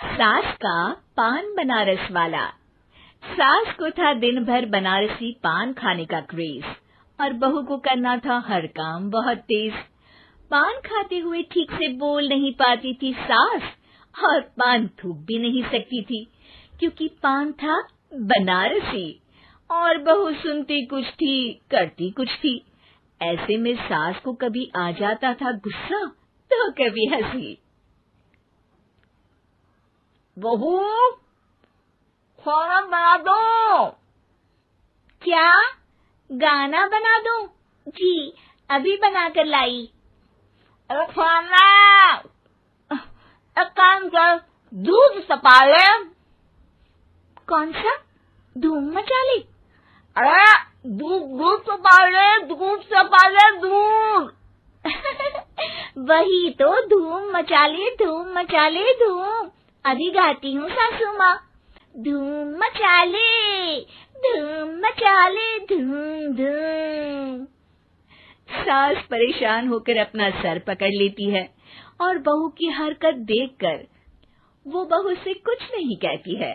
सास का पान बनारस वाला। सास को था दिन भर बनारसी पान खाने का क्रेज और बहू को करना था हर काम बहुत तेज। पान खाते हुए ठीक से बोल नहीं पाती थी सास और पान थूक भी नहीं सकती थी क्योंकि पान था बनारसी और बहू सुनती कुछ थी करती कुछ थी। ऐसे में सास को कभी आ जाता था गुस्सा तो कभी हंसी। बहू, खाना बना दो। क्या गाना बना दूं? जी अभी बना कर लाई। अरे खाना, एक काम कर, दूध सपा ले। कौन सा? धूम मचा ले? अरे दूध सपा ले, दूध सपा ले, दूध। वही तो, धूम मचा ले, धूम मचा ले, धूम। अभी गाती हूँ सासू माँ। धूम मचा ले, धूम मचा ले, धूम धूम। सास परेशान होकर अपना सर पकड़ लेती है और बहू की हरकत देखकर वो बहू से कुछ नहीं कहती है।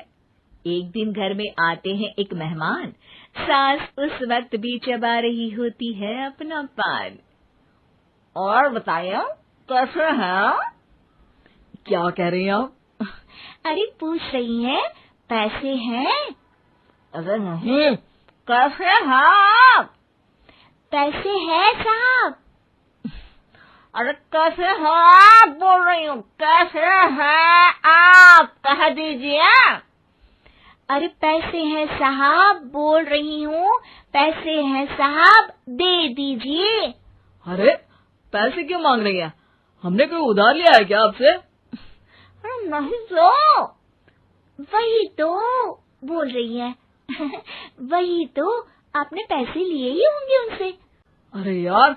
एक दिन घर में आते हैं एक मेहमान। सास उस वक्त भी चबा रही होती है अपना पान। और बताइए कैसे हैं? क्या कह रही हैं आप? अरे पूछ रही हैं पैसे हैं? अरे नहीं, कैसे हैं आप? पैसे हैं साहब। अरे कैसे हैं आप बोल रही हूँ, कैसे हैं आप कह दीजिए। अरे पैसे हैं साहब बोल रही हूँ, पैसे हैं साहब दे दीजिए। अरे पैसे क्यों मांग रही हैं? हमने कोई उधार लिया है क्या आपसे? अरे नहीं तो। वही तो बोल रही है। वही तो, आपने पैसे लिए ही होंगे उनसे। अरे यार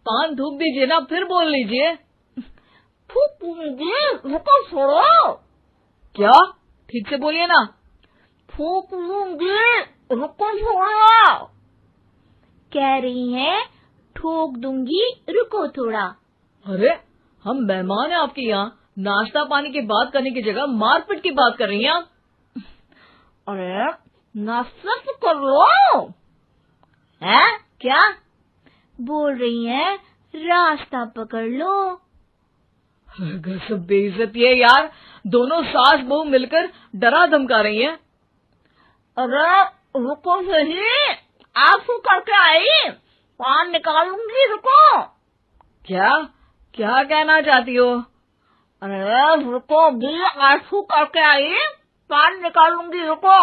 पान थूक दीजिए ना, फिर बोल लीजिए। थूक दीजिए, रुको छोड़ो। क्या? ठीक से बोलिए ना। थूक लूंगी, रुको छोड़ो। कह रही हैं ठोक दूंगी, रुको थोड़ा। अरे हम मेहमान हैं आपके यहाँ, नाश्ता पानी की बात करने की जगह मारपीट की बात कर रही हैं आप। अरे नाश्ता तो कर लो। है क्या बोल रही हैं? रास्ता पकड़ लो। गजब बेइज्जती है यार, दोनों सास बहू मिलकर डरा धमका रही हैं। अरे रुको सही, आंसू करके आई, पान निकालूंगी, रुको। क्या क्या कहना चाहती हो? अरे रुको भी, आंसू करके आई, पान निकालूंगी, रुको।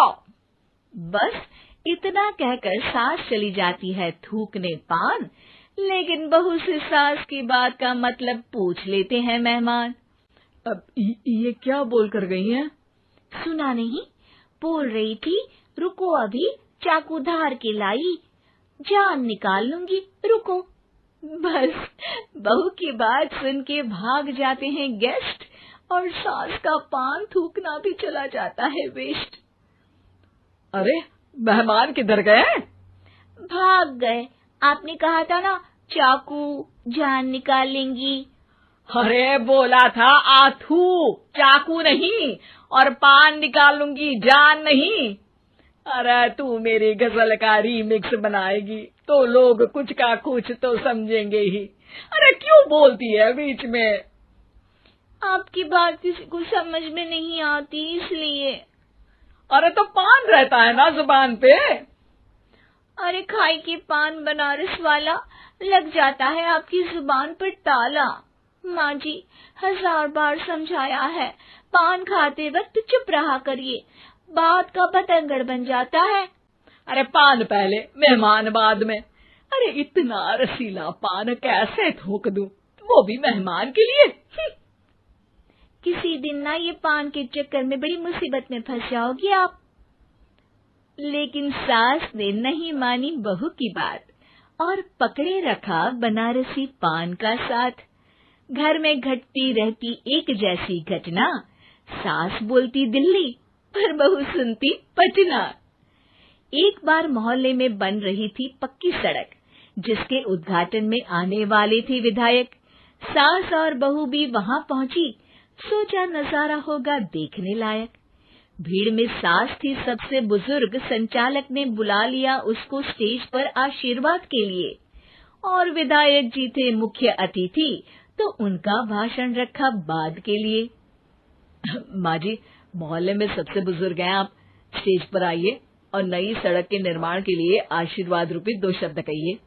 बस इतना कहकर सास चली जाती है थूकने पान, लेकिन बहू से सास की बात का मतलब पूछ लेते हैं मेहमान। अब ये क्या बोल कर गई हैं? सुना नहीं? बोल रही थी रुको अभी चाकू धार के लाई, जान निकाल लूंगी, रुको। बस बहू की बात सुन के भाग जाते हैं गेस्ट और सास का पान थूकना भी चला जाता है वेस्ट। अरे मेहमान किधर गए? भाग गए। आपने कहा था ना चाकू जान निकाल लेंगी। अरे बोला था आथू, चाकू नहीं, और पान निकाल लूंगी, जान नहीं। अरे तू मेरी गजल का रीमिक्स बनाएगी तो लोग कुछ का कुछ तो समझेंगे ही। अरे क्यों बोलती है बीच में? आपकी बात किसी को समझ में नहीं आती इसलिए। अरे तो पान रहता है ना जुबान पे। अरे खाई के पान बनारस वाला, लग जाता है आपकी जुबान पर ताला। माँ जी 1000 बार समझाया है, पान खाते वक्त चुप रहा करिए, बात का बतंगड़ बन जाता है। अरे पान पहले मेहमान बाद में। अरे इतना रसीला पान कैसे थूक दूं, वो भी मेहमान के लिए। किसी दिन ना ये पान के चक्कर में बड़ी मुसीबत में फंस जाओगी आप। लेकिन सास ने नहीं मानी बहू की बात और पकड़े रखा बनारसी पान का साथ। घर में घटती रहती एक जैसी घटना, सास बोलती दिल्ली पर बहू सुनती पटना। एक बार मोहल्ले में बन रही थी पक्की सड़क, जिसके उद्घाटन में आने वाले थे विधायक। सास और बहू भी वहां पहुंची। सोचा नजारा होगा देखने लायक। भीड़ में सास थी सबसे बुजुर्ग। संचालक ने बुला लिया उसको स्टेज पर आशीर्वाद के लिए, और विधायक जी थे मुख्य अतिथि, तो उनका भाषण रखा बाद के लिए। माँ जी, मोहल्ले में सबसे बुजुर्ग हैं आप, स्टेज पर आइए और नई सड़क के निर्माण के लिए आशीर्वाद रूपी 2 शब्द कहिए।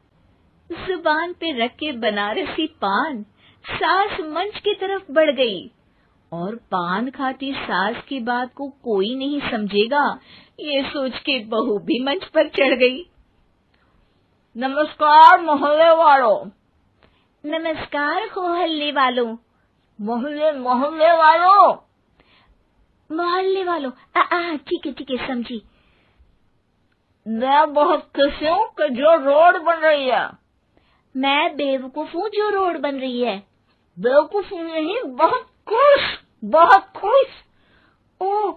जुबान पे रख के बनारसी पान सास मंच की तरफ बढ़ गई, और पान खाती सास की बात को कोई नहीं समझेगा, ये सोच के बहू भी मंच पर चढ़ गई। नमस्कार मोहल्ले वालों। नमस्कार मोहल्ले वालों। मोहल्ले मोहल्ले वालों। मोहल्ले वालों, ठीक है समझी। मैं बहुत खुश हूँ कि जो रोड बन रही है। मैं बेवकूफ हूँ जो रोड बन रही है। बेवकूफ नहीं, बहुत खुश, बहुत खुश। ओह,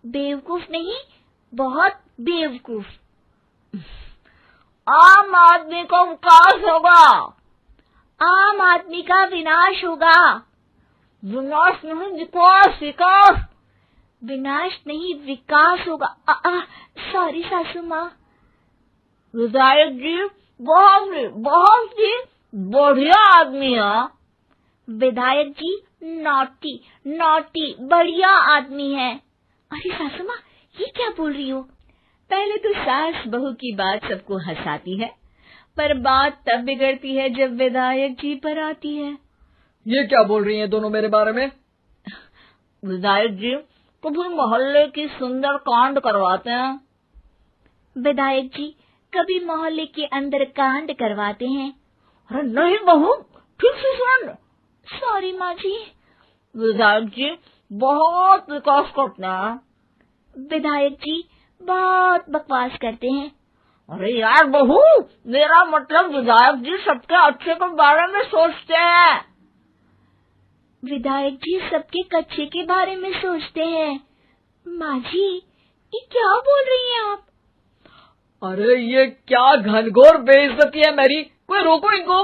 बेवकूफ नहीं, बहुत बेवकूफ। आम आदमी का विकास होगा। आम आदमी का विनाश होगा। विनाश नहीं, विकास, विकास। विनाश नहीं, विकास होगा। सॉरी सासू माँ। विधायक जी बहुत ही बढ़िया आदमी है। विधायक जी नॉटी नॉटी बढ़िया आदमी है। अरे सासू माँ, ये क्या बोल रही हो? पहले तो सास बहू की बात सबको हंसाती है, पर बात तब बिगड़ती है जब विधायक जी पर आती है। ये क्या बोल रही हैं दोनों मेरे बारे में? विधायक जी कभी मोहल्ले की सुंदर कांड करवाते हैं। विधायक जी कभी मोहल्ले के अंदर कांड करवाते हैं। अरे नहीं बहू, ठीक से सुन। सॉरी माँ जी। विधायक जी बहुत विकास करते हैं। विधायक जी बहुत बकवास करते हैं। अरे यार बहू, मेरा मतलब विधायक जी सबके अच्छे के बारे में सोचते हैं। विधायक जी सबके कच्चे के बारे में सोचते हैं। माँ जी, ये क्या बोल रही हैं आप? अरे ये क्या घनघोर बेइज्जती है मेरी, कोई रोको इनको।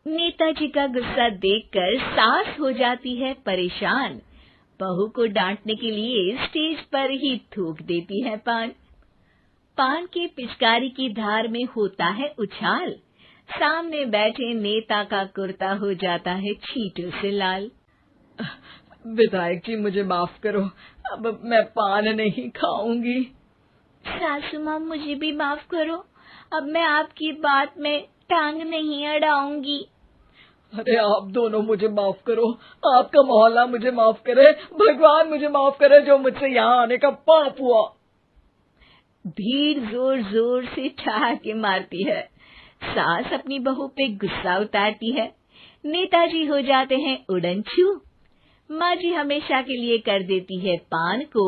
नेताजी का गुस्सा देखकर सास हो जाती है परेशान। बहू को डांटने के लिए स्टेज पर ही थूक देती है पान। पान की पिचकारी की धार में होता है उछाल। सामने बैठे नेता का कुर्ता हो जाता है छींटों से लाल। विधायक जी मुझे माफ करो, अब मैं पान नहीं खाऊंगी। सासू माँ मुझे भी माफ करो, अब मैं आपकी बात में टांग नहीं अड़ाऊंगी। अरे आप दोनों मुझे माफ करो, आपका मोहल्ला मुझे माफ करे, भगवान मुझे माफ करे जो मुझसे यहाँ आने का पाप हुआ। भीड़ जोर जोर से ठहाके मारती है। सास अपनी बहू पे गुस्सा उतारती है। नेताजी हो जाते हैं उड़नछू। माँ जी हमेशा के लिए कर देती है पान को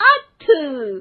अथू।